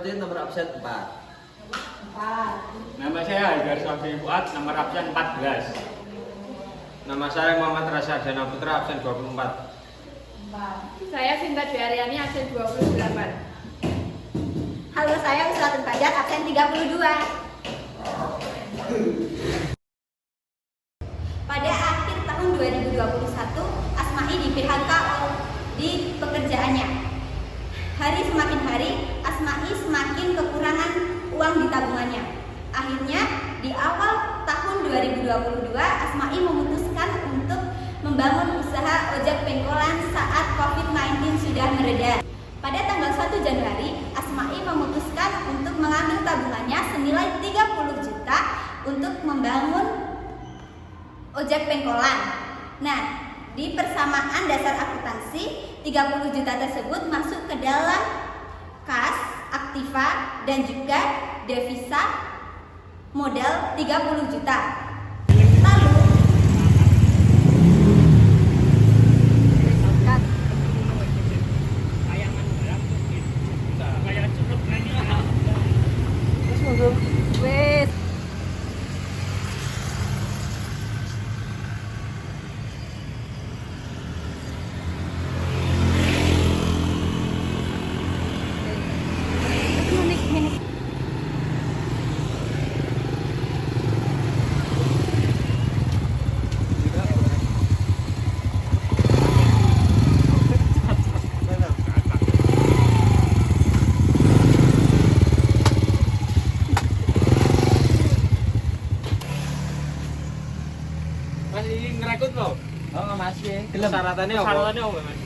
Marudin, nomor absen 4. 4. Nama saya Haidar Sofri Fuad, nomor absen 14. Nama saya Muhammad Rasa Dana Putra, absen 24. 4. Saya Sinta Dwi Aryani, absen 28. Halo, saya Uslatun Fajar, absen 32. Pada akhir tahun 2021, Asma'i di PHK di pekerjaannya. Hari semakin hari, Asma'i semakin kekurangan uang di tabungannya. Akhirnya, di awal tahun 2022, Asma'i memutuskan untuk membangun usaha ojek pengkolan saat COVID-19 sudah mereda. Pada tanggal 1 Januari, Asma'i memutuskan untuk mengambil tabungannya senilai 30 juta untuk membangun ojek pengkolan. Nah, di persamaan dasar akuntansi, 30 juta tersebut masuk ke dalam kas, aktiva, dan juga devisa modal 30 juta. Lalu Mas ini ngerekut lo? Oh, Mas ya. Syaratannya apa? Syaratannya apa, Mas?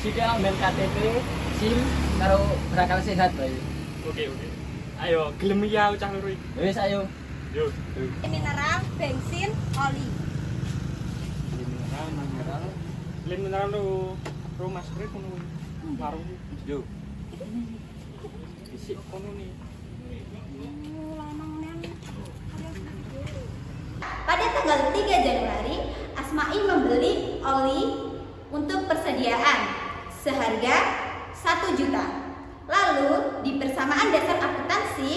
Sida ambil KTP, SIM, karo berakal sehat, Bayu. Oke. Ayo, gelem ya cah loro iki. Wis ayo. Yo. mineral, bensin, oli. Lem mineral lo Mas Kri kono warung yo. Isi kono nih. Pada tanggal 3 Januari, Asma'i membeli oli untuk persediaan seharga 1 juta. Lalu, di persamaan dasar akuntansi,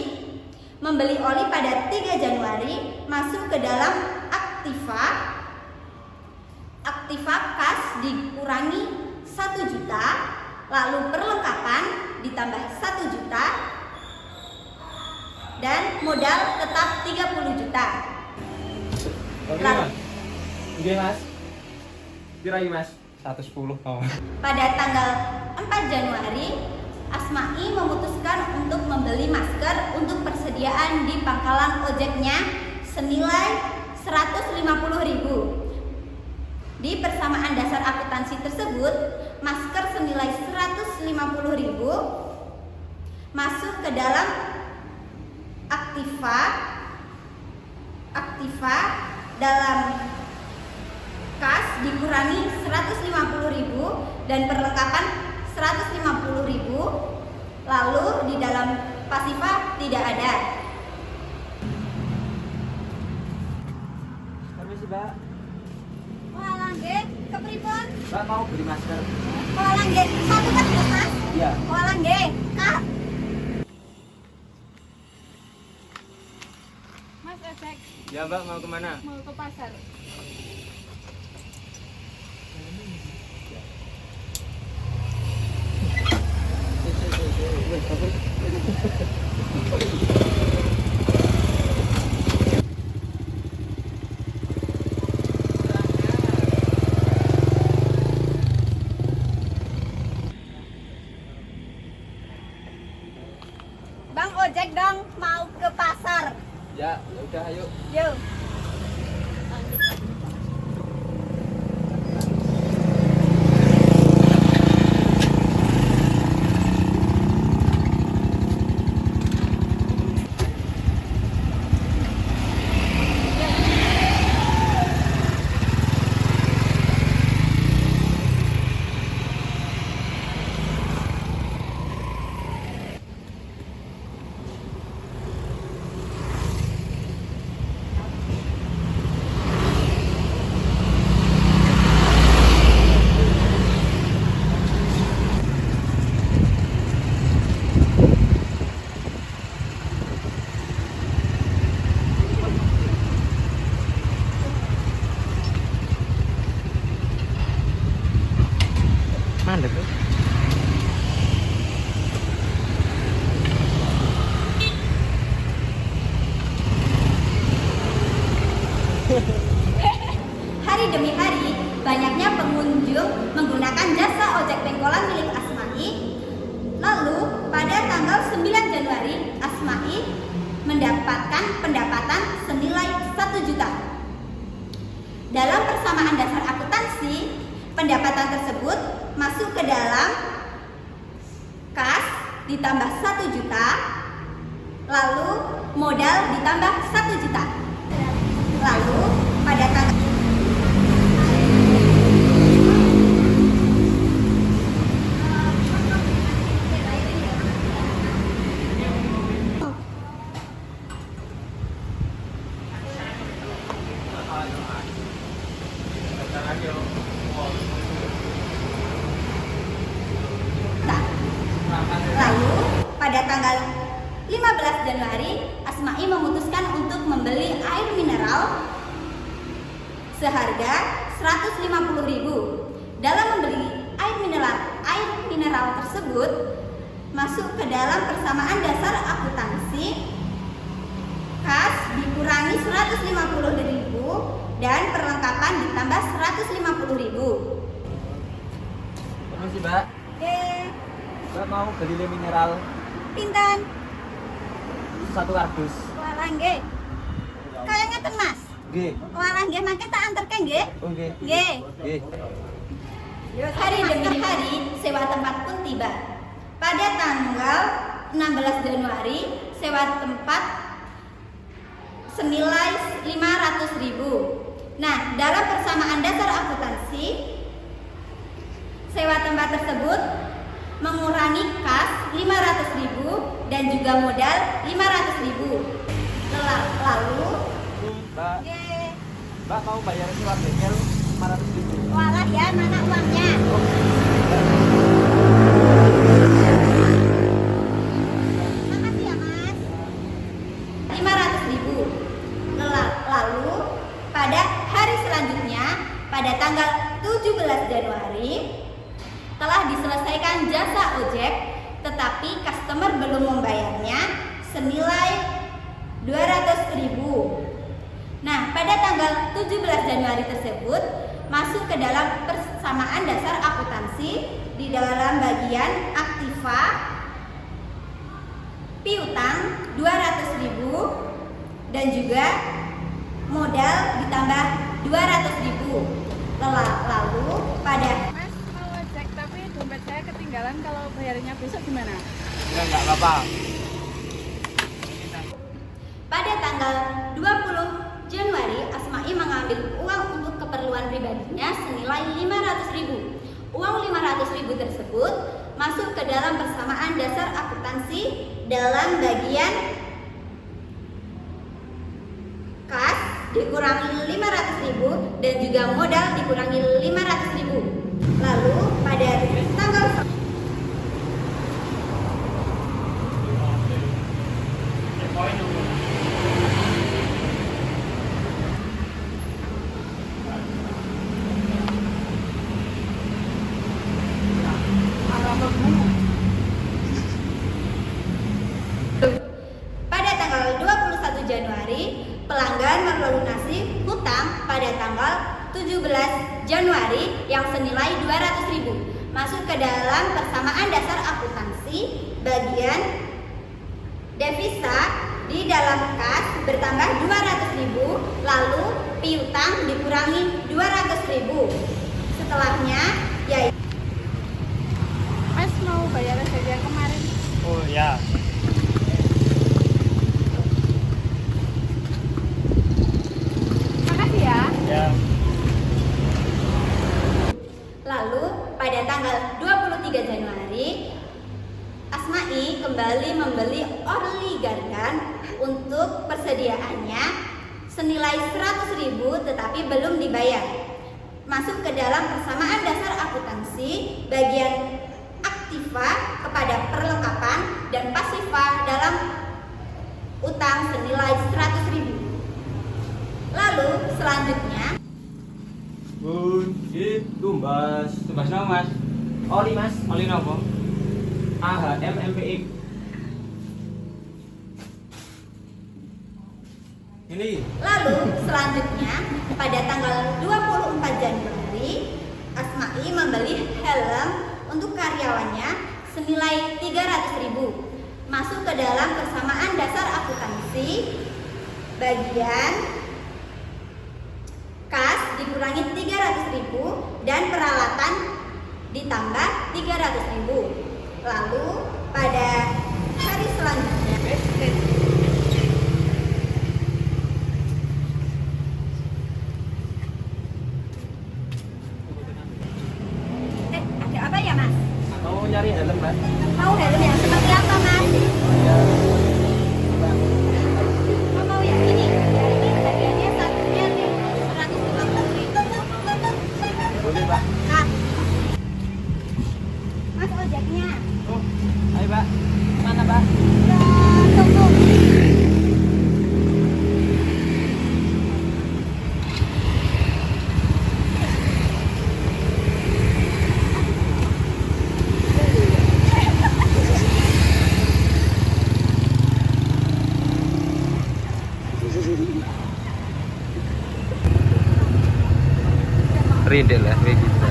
membeli oli pada 3 Januari masuk ke dalam aktiva kas dikurangi 1 juta, lalu perlengkapan ditambah 1 juta, dan modal tetap 30 juta. Oke, Lalu, Mas. Oke, Mas. Kira Mas, 110. Oh. pada tanggal 4 Januari, Asma'i memutuskan untuk membeli masker untuk persediaan di pangkalan ojeknya senilai 150.000. Di persamaan dasar akuntansi tersebut, masker senilai 150.000 masuk ke dalam aktiva dalam kas dikurangi 150.000 dan perlengkapan 150.000, lalu di dalam pasifa tidak ada. Permisi, Mbak. Walah nggih, kepripun? Mbak mau beli masker? Walah nggih, satu kan ya, Mas? Iya. Walah nggih, Kak. Mas ojek, Ya, Mbak mau kemana? mau ke pasar. Bang ojek dong, mau ke pasar. Ya udah ayo. Yuk. Mandek tuh. Hari demi hari, banyaknya pengunjung menggunakan jasa ojek pengkolan milik Asma'i. Lalu, pada tanggal 9 Januari, Asma'i mendapatkan pendapatan senilai 1 juta. Dalam persamaan dasar akuntansi, pendapatan tersebut masuk ke dalam kas ditambah 1 juta, lalu modal ditambah 1 juta. Lalu, pada tanggal Lalu, pada tanggal 15 Januari, Asma'i memutuskan untuk membeli air mineral seharga 150.000. Dalam membeli air mineral tersebut masuk ke dalam persamaan dasar akuntansi, kas dikurangi 150.000 dan perlengkapan ditambah 150.000. Permisi, Mbak. Oke, Mbak mau beli le mineral pinten? 1 kardus. Walah nggih. Kaya ngeten Mas. Nggih. Walah nggih mangke tak anterke nggih. Oh, nggih. Nggih. Nggih. Hari demi hari, sewa tempat pun tiba. Pada tanggal 16 Januari, sewa tempat senilai 500.000. Nah, dalam persamaan dasar akuntansi, sewa tempat tersebut mengurangi kas 500.000 dan juga modal 500.000. Lalu, Mbak, Nggih. Mbak mau bayar sewa bengkel 500.000. Walah ya, mana uangnya? Makasih ya Mas. 500.000. Lalu pada hari selanjutnya, pada tanggal 17 Januari, telah diselesaikan jasa ojek, tetapi customer belum membayarnya senilai 200.000. Nah, pada tanggal 17 Januari tersebut masuk ke dalam persamaan dasar akuntansi di dalam bagian aktiva piutang 200.000 dan juga modal ditambah 200.000. Lalu pada Mas mau ojek tapi dompet saya ketinggalan, kalau bayarnya besok gimana? Ya enggak apa-apa. pada tanggal 20 Januari, Asma'i mengambil uang untuk keperluan pribadinya senilai 500.000. Uang 500.000 tersebut masuk ke dalam persamaan dasar akuntansi dalam bagian kas dikurangi 500.000 dan juga modal dikurangi 500.000. Lalu pada tanggal pada tanggal 21 Januari, pelanggan melunasi hutang pada tanggal 17 Januari yang senilai 200.000 masuk ke dalam persamaan dasar akuntansi bagian devisa di dalam kas bertambah 200.000, lalu piutang dikurangi 200.000. Setelahnya yaitu Mas mau bayar saja kemarin. Oh ya. Makasih ya. Ya. Lalu pada tanggal 23 Januari, Asma'i kembali membeli oli gardan untuk persediaannya senilai 100.000 tetapi belum dibayar. Masuk ke dalam persamaan dasar akuntansi bagian aktiva kepada perlengkapan dan pasifa dalam utang senilai 100.000. Lalu selanjutnya Bun, tumbas. Tumbas nama, Mas? Oli mas. Oli napa? AHM MPX. Ini Lalu selanjutnya pada tanggal 24 Januari Asma'i membeli helm untuk karyawannya senilai 300.000 masuk ke dalam persamaan dasar akuntansi bagian kas dikurangi 300.000 dan peralatan ditambah 300.000. Lalu pada hari selanjutnya ada apa ya mas? Mau nyari helm mas? Mau helm yang seperti apa mas? Ya. Oh, mau yang ini? Ini harganya satunya 150.000. Boleh pak. Nah, mas ojeknya. Oh, ayo pak. Mana pak? Tunggu. Rindel lah, kayak gitu.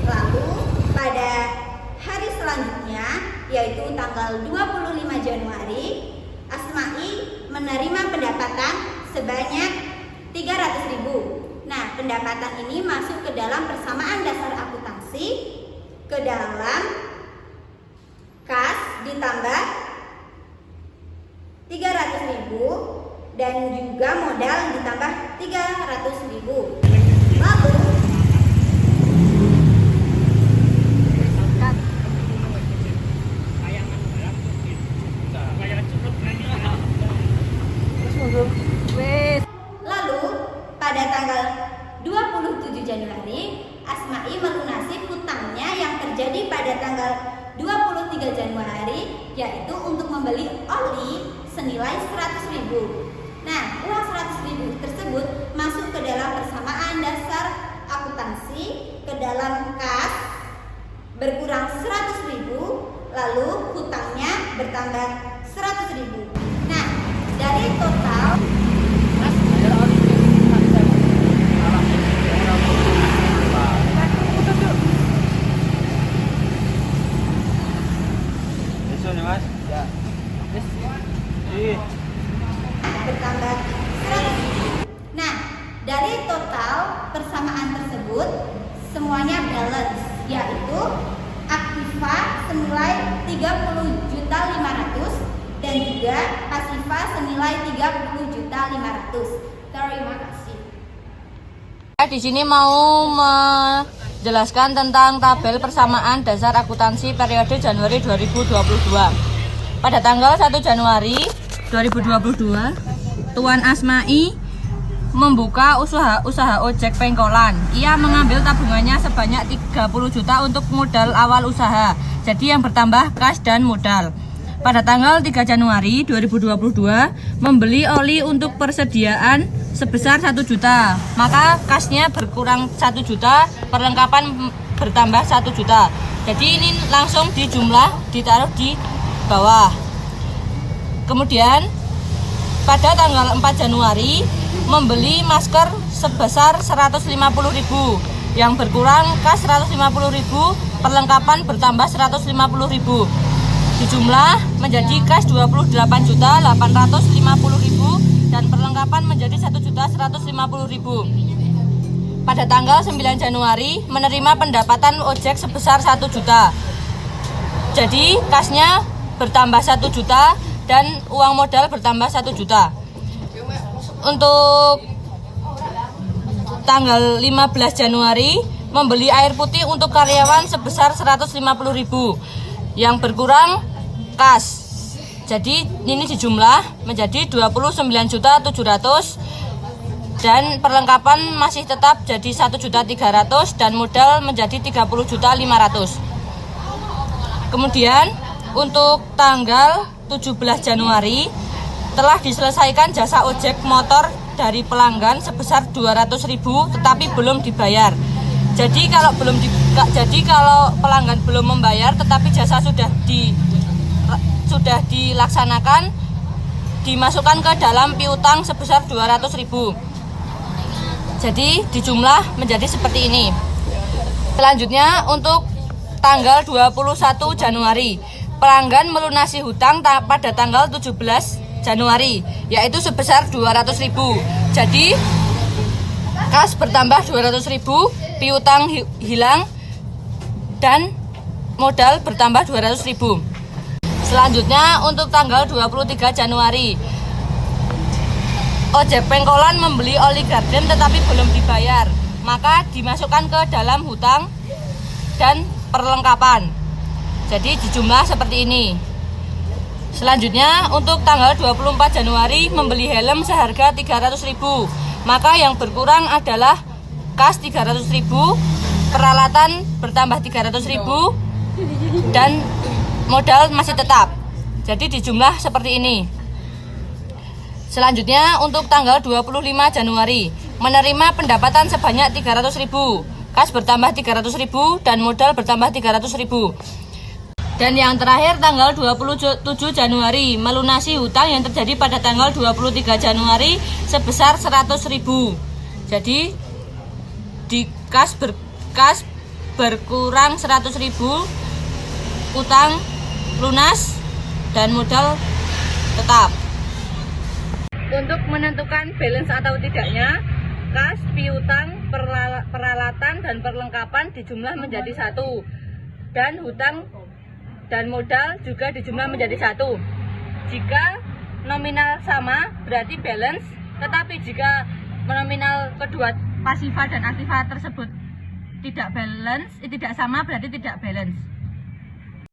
Lalu pada hari selanjutnya yaitu tanggal 25 Januari Asma'i menerima pendapatan sebanyak 300.000. Nah, pendapatan ini masuk ke dalam persamaan dasar akuntansi ke dalam kas ditambah 300.000 dan juga modal ditambah 300.000. Lalu Lalu pada tanggal 27 Januari Asma'i melunasi hutangnya yang terjadi pada tanggal 23 Januari yaitu untuk membeli oli senilai 100.000. Nah, uang 100.000 tersebut masuk ke dalam persamaan dasar akuntansi ke dalam kas berkurang 100.000 lalu hutangnya bertambah 100.000. Nah, dari total Mas, ada oli. Besok nih mas. Ya. Yes. Ih, bertambah 100.000. Nah, dari total persamaan tersebut semuanya balance yaitu aktiva senilai 30.500.000 dan juga pasiva senilai 30.500.000. Terima kasih. Di sini mau menjelaskan tentang tabel persamaan dasar akuntansi periode Januari 2022. Pada tanggal 1 Januari 2022, Tuan Asma'i membuka usaha ojek pengkolan. Ia mengambil tabungannya sebanyak 30 juta untuk modal awal usaha. Jadi yang bertambah kas dan modal. Pada tanggal 3 Januari 2022 membeli oli untuk persediaan sebesar 1 juta. Maka kasnya berkurang 1 juta, perlengkapan bertambah 1 juta. Jadi ini langsung dijumlah, ditaruh di bawah. Kemudian pada tanggal 4 Januari membeli masker sebesar 150.000 yang berkurang kas 150.000, perlengkapan bertambah 150.000. Dijumlah menjadi kas 28.850.000 dan perlengkapan menjadi 1.150.000. Pada tanggal 9 Januari menerima pendapatan ojek sebesar 1 juta. Jadi kasnya bertambah 1 juta dan uang modal bertambah 1 juta. untuk tanggal 15 Januari membeli air putih untuk karyawan sebesar 150.000. Yang berkurang kas. Jadi ini dijumlah menjadi 29.700.000 dan perlengkapan masih tetap jadi 1.300.000 dan modal menjadi 30.500.000. Kemudian untuk tanggal 17 Januari telah diselesaikan jasa ojek motor dari pelanggan sebesar 200.000 tetapi belum dibayar. Jadi kalau pelanggan belum membayar tetapi jasa sudah dilaksanakan, dimasukkan ke dalam piutang sebesar 200.000. Jadi dijumlah menjadi seperti ini. Selanjutnya untuk tanggal 21 Januari pelanggan melunasi hutang pada tanggal 17 Januari yaitu sebesar 200.000. Jadi kas bertambah 200.000, piutang hilang dan modal bertambah 200.000. Selanjutnya untuk tanggal 23 Januari ojek pengkolan membeli oli garden tetapi belum dibayar, maka dimasukkan ke dalam hutang dan perlengkapan. Jadi dijumlah seperti ini. Selanjutnya untuk tanggal 24 Januari membeli helm seharga 300.000, maka yang berkurang adalah kas 300.000, peralatan bertambah 300.000 dan modal masih tetap. Jadi dijumlah seperti ini. Selanjutnya untuk tanggal 25 Januari menerima pendapatan sebanyak 300.000, kas bertambah 300.000 dan modal bertambah 300.000. Dan yang terakhir tanggal 27 Januari melunasi hutang yang terjadi pada tanggal 23 Januari sebesar 100.000. Jadi di kas berkurang 100.000, utang lunas dan modal tetap. Untuk menentukan balance atau tidaknya, kas, piutang, peralatan dan perlengkapan dijumlah menjadi 1 dan hutang dan modal juga dijumlah menjadi 1. Jika nominal sama berarti balance, tetapi jika nominal kedua pasifa dan aktiva tersebut tidak sama berarti tidak balance.